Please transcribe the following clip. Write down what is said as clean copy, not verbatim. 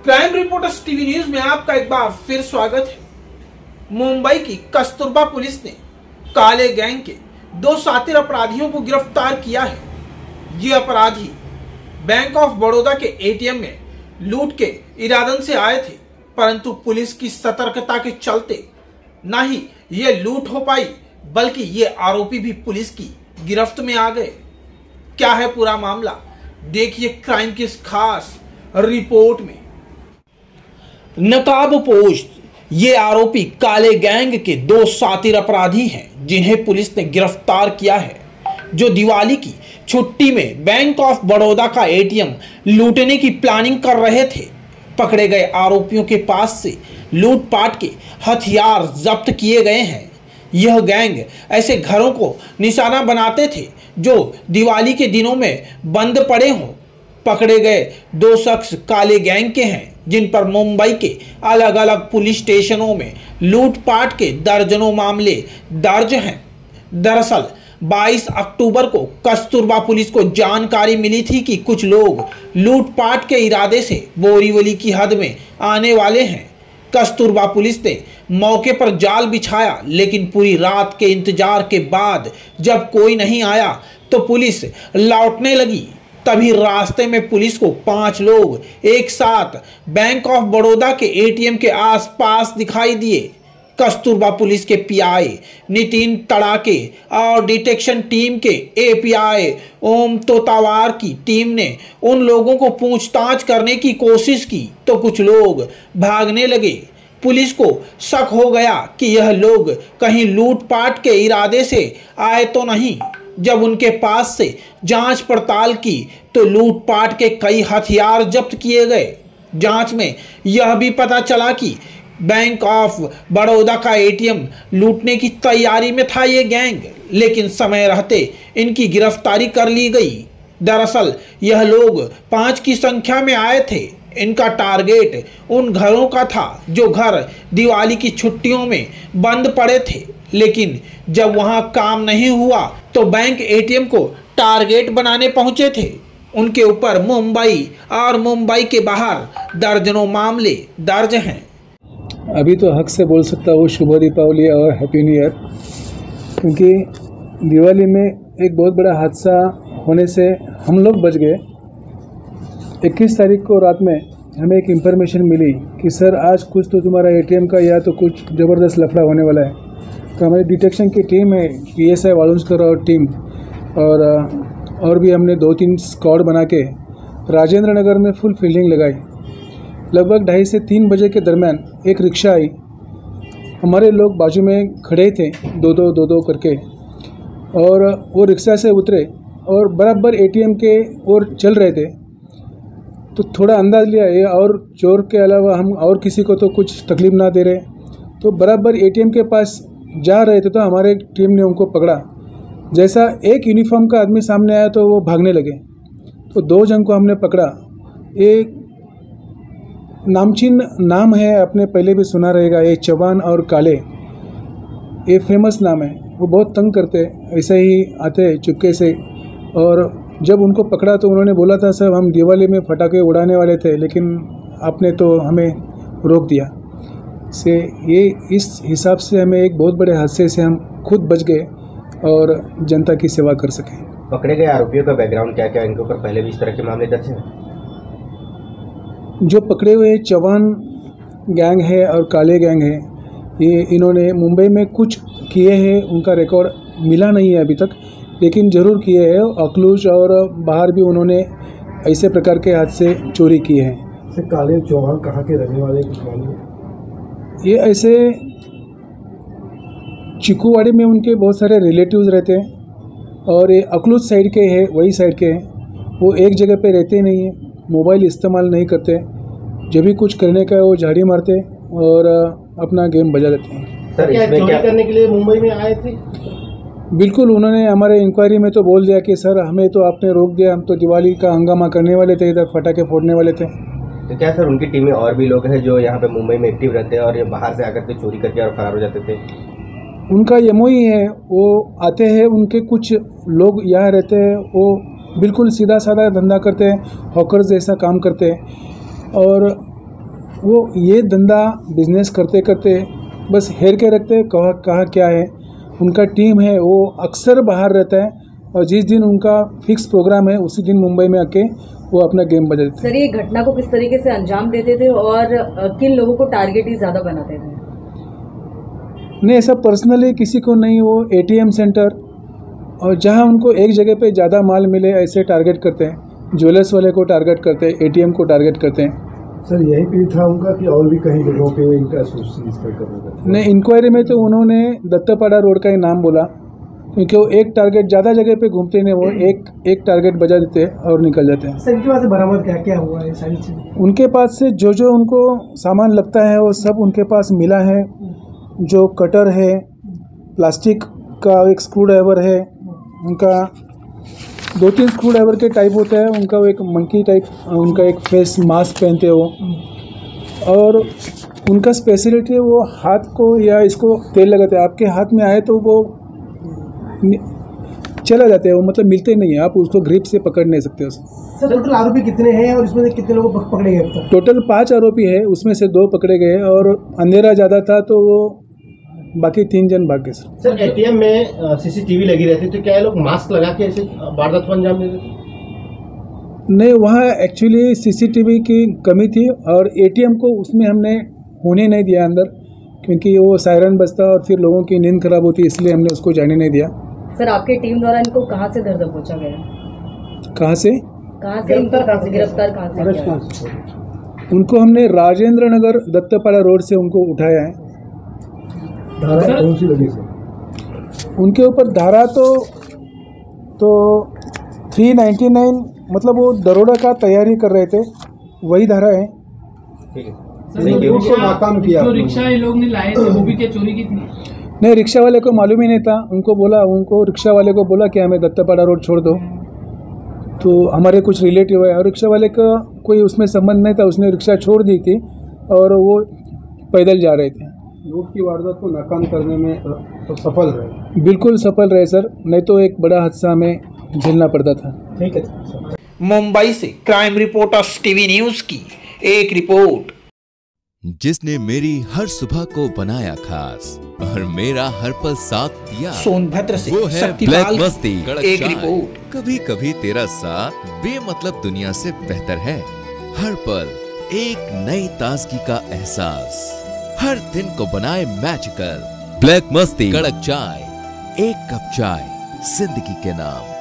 Crime reporters TV news में आपका एक बार फिर स्वागत है। मुंबई की कस्तूरबा पुलिस ने काले गैंग के 2 शातिर अपराधियों को गिरफ्तार किया है। ये अपराधी बैंक ऑफ बड़ौदा के एटीएम में लूट के इरादन से आए थे, परंतु पुलिस की सतर्कता के चलते न ही ये लूट हो पाई, बल्कि ये आरोपी भी पुलिस की गिरफ्त में आ गए। क्या है पूरा मामला, देखिए क्राइम की इस खास रिपोर्ट में। नकाबपोश ये आरोपी काले गैंग के 2 शातिर अपराधी हैं, जिन्हें पुलिस ने गिरफ्तार किया है, जो दिवाली की छुट्टी में बैंक ऑफ बड़ौदा का एटीएम लूटने की प्लानिंग कर रहे थे। पकड़े गए आरोपियों के पास से लूटपाट के हथियार जब्त किए गए हैं। यह गैंग ऐसे घरों को निशाना बनाते थे जो दिवाली के दिनों में बंद पड़े हों। पकड़े गए 2 शख्स काले गैंग के हैं, जिन पर मुंबई के अलग अलग पुलिस स्टेशनों में लूटपाट के दर्जनों मामले दर्ज हैं। दरअसल 22 अक्टूबर को कस्तूरबा पुलिस को जानकारी मिली थी कि कुछ लोग लूटपाट के इरादे से बोरीवली की हद में आने वाले हैं। कस्तूरबा पुलिस ने मौके पर जाल बिछाया, लेकिन पूरी रात के इंतजार के बाद जब कोई नहीं आया तो पुलिस लौटने लगी। तभी रास्ते में पुलिस को 5 लोग एक साथ बैंक ऑफ बड़ौदा के एटीएम के आसपास दिखाई दिए। कस्तूरबा पुलिस के पीआई नितिन तड़ाके और डिटेक्शन टीम के एपीआई ओम तोतावार की टीम ने उन लोगों को पूछताछ करने की कोशिश की तो कुछ लोग भागने लगे। पुलिस को शक हो गया कि यह लोग कहीं लूटपाट के इरादे से आए तो नहीं। जब उनके पास से जांच पड़ताल की तो लूटपाट के कई हथियार जब्त किए गए। जांच में यह भी पता चला कि बैंक ऑफ बड़ौदा का एटीएम लूटने की तैयारी में था ये गैंग, लेकिन समय रहते इनकी गिरफ्तारी कर ली गई। दरअसल यह लोग 5 की संख्या में आए थे। इनका टारगेट उन घरों का था जो घर दिवाली की छुट्टियों में बंद पड़े थे, लेकिन जब वहां काम नहीं हुआ तो बैंक एटीएम को टारगेट बनाने पहुंचे थे। उनके ऊपर मुंबई और मुंबई के बाहर दर्जनों मामले दर्ज हैं। अभी तो हक से बोल सकता हूँ शुभ दीपावली और हैप्पी न्यू ईयर, क्योंकि दिवाली में एक बहुत बड़ा हादसा होने से हम लोग बच गए। 21 तारीख को रात में हमें एक इन्फॉर्मेशन मिली कि सर आज कुछ तो तुम्हारा एटीएम का या तो कुछ ज़बरदस्त लफड़ा होने वाला है। तो हमारी डिटेक्शन की टीम है, पीएसआई वालुंसकर और टीम, और भी हमने 2-3 स्क्वाड बना के राजेंद्र नगर में फुल फील्डिंग लगाई। लगभग 2:30 से 3 बजे के दरमियान एक रिक्शा आई। हमारे लोग बाजू में खड़े थे, दो करके, और वो रिक्शा से उतरे और बराबर एटीएम के ओर चल रहे थे। तो थोड़ा अंदाज़ लिया ये और चोर के अलावा हम और किसी को तो कुछ तकलीफ ना दे रहे, तो बराबर एटीएम के पास जा रहे थे। तो हमारे टीम ने उनको पकड़ा। जैसा एक यूनिफॉर्म का आदमी सामने आया तो वो भागने लगे। तो 2 जन को हमने पकड़ा। एक नामचीन नाम है, आपने पहले भी सुना रहेगा, ये चौहान और काले, ये फेमस नाम है। वो बहुत तंग करते, ऐसे ही आते चुपके से। और जब उनको पकड़ा तो उन्होंने बोला था सर हम दिवाली में पटाखे उड़ाने वाले थे, लेकिन आपने तो हमें रोक दिया। से ये इस हिसाब से हमें एक बहुत बड़े हादसे से हम खुद बच गए और जनता की सेवा कर सकें। पकड़े गए आरोपियों का बैकग्राउंड क्या क्या, इनके ऊपर पहले भी इस तरह के मामले दर्ज हैं? जो पकड़े हुए चौहान गैंग है और काले गैंग है, ये इन्होंने मुंबई में कुछ किए हैं, उनका रिकॉर्ड मिला नहीं है अभी तक, लेकिन ज़रूर किए हैं। अखलूज और बाहर भी उन्होंने ऐसे प्रकार के हादसे चोरी किए हैं। से काले चौहान कहाँ के रहने वाले कुछ मालूम? ये ऐसे चिकूवाड़ी में उनके बहुत सारे रिलेटिव्स रहते हैं, और ये अखलूज साइड के हैं, वही साइड के हैं। वो एक जगह पे रहते नहीं हैं, मोबाइल इस्तेमाल नहीं करते। जब भी कुछ करने का वो झाड़ी मारते और अपना गेम बजा देते हैं। सर इसमें क्या करने के लिए मुंबई में आए थे? बिल्कुल, उन्होंने हमारे इंक्वायरी में तो बोल दिया कि सर हमें तो आपने रोक दिया, हम तो दिवाली का हंगामा करने वाले थे, इधर पटाखे फोड़ने वाले थे। तो क्या सर उनकी टीम में और भी लोग हैं जो यहाँ पे मुंबई में एक्टिव रहते हैं और ये बाहर से आकर के चोरी करके और फरार हो जाते थे? उनका एमओ ही है, वो आते हैं, उनके कुछ लोग यहाँ रहते हैं, वो बिल्कुल सीधा साधा धंधा करते हैं, हॉकर्स जैसा काम करते हैं। और वो ये धंधा बिजनेस करते करते बस हेर के रखते हैं कहाँ क्या है। उनका टीम है वो अक्सर बाहर रहता है और जिस दिन उनका फिक्स प्रोग्राम है उसी दिन मुंबई में आके वो अपना गेम बजाते हैं। सर, ये घटना को किस तरीके से अंजाम देते थे और किन लोगों को टारगेट ही ज़्यादा बनाते थे? नहीं, ऐसा पर्सनली किसी को नहीं। वो एटीएम सेंटर और जहां उनको एक जगह पे ज़्यादा माल मिले ऐसे टारगेट करते हैं। ज्वेलर्स वाले को टारगेट करते हैं, एटीएम को टारगेट करते हैं। सर यही पे था उनका कि और भी कहीं जगहों पे इनका एसोसिएशन? नहीं, इंक्वायरी में तो उन्होंने दत्तपाड़ा रोड का ही नाम बोला क्योंकि वो एक टारगेट ज़्यादा जगह पे घूमते नहीं, वो एक टारगेट बजा देते हैं और निकल जाते हैं। सर इनके पास बरामद क्या क्या हुआ है सारी चीज़? उनके पास से जो उनको सामान लगता है वो सब उनके पास मिला है। जो कटर है, प्लास्टिक का एक स्क्रू ड्राइवर है, उनका 2-3 स्क्रू ड्राइवर के टाइप होता है। उनका वो एक मंकी टाइप, उनका एक फेस मास्क पहनते हो और उनका स्पेशलिटी वो हाथ को या इसको तेल लगाते हैं। आपके हाथ में आए तो वो चला जाता है, वो मतलब मिलते नहीं है, आप उसको ग्रिप से पकड़ नहीं सकते उसको। सर टोटल आरोपी कितने हैं और इसमें से कितने लोग पकड़े गए अब तक? टोटल 5 आरोपी है, उसमें से 2 पकड़े गए और अंधेरा ज़्यादा था तो वो बाकी 3 जन भाग गए। सर एटीएम में सीसीटीवी लगी रहती तो क्या ये लोग मास्क लगा के ऐसे वारदात को अंजाम देते थे? नहीं, वहाँ एक्चुअली सीसीटीवी की कमी थी और एटीएम को उसमें हमने होने नहीं दिया अंदर क्योंकि वो सायरन बजता और फिर लोगों की नींद खराब होती, इसलिए हमने उसको जाने नहीं दिया। सर, आपकी टीम द्वारा इनको कहाँ से धर दबोचा गया? कहाँ से गिरफ्तार कहाँ से किया? उनको हमने राजेंद्र नगर दत्तपाड़ा रोड से उनको उठाया है। धारा कौन सी लगी सर? उनके ऊपर धारा तो 399, मतलब वो दरोड़ा का तैयारी कर रहे थे, वही धारा है। ठीक है, नाकाम किया। जो रिक्शा ये लोग ने लाए थे वो भी क्या चोरी की थी? नहीं, रिक्शा वाले को मालूम ही नहीं था। उनको रिक्शा वाले को बोला कि हमें दत्तपाड़ा रोड छोड़ दो, तो हमारे कुछ रिलेटिव है और रिक्शा वाले का कोई उसमें संबंध नहीं था, उसने रिक्शा छोड़ दी थी और वो पैदल जा रहे थे। लूट की वारदात को नाकाम करने में तो सफल रहे? बिल्कुल सफल रहे सर, नहीं तो एक बड़ा हादसा हमें झेलना पड़ता था। ठीक है सर। मुंबई से क्राइम रिपोर्टर्स टीवी न्यूज की एक रिपोर्ट। जिसने मेरी हर सुबह को बनाया खास और मेरा हर पल साथ दिया, सोनभद्र से वो है शक्तिपाल ब्लैक मस्ती एक रिपोर्ट। कभी कभी तेरा साथ बेमतलब दुनिया से बेहतर है। हर पल एक नई ताजगी का एहसास, हर दिन को बनाए मैजिकल। ब्लैक मस्ती कड़क चाय, एक कप चाय जिंदगी के नाम।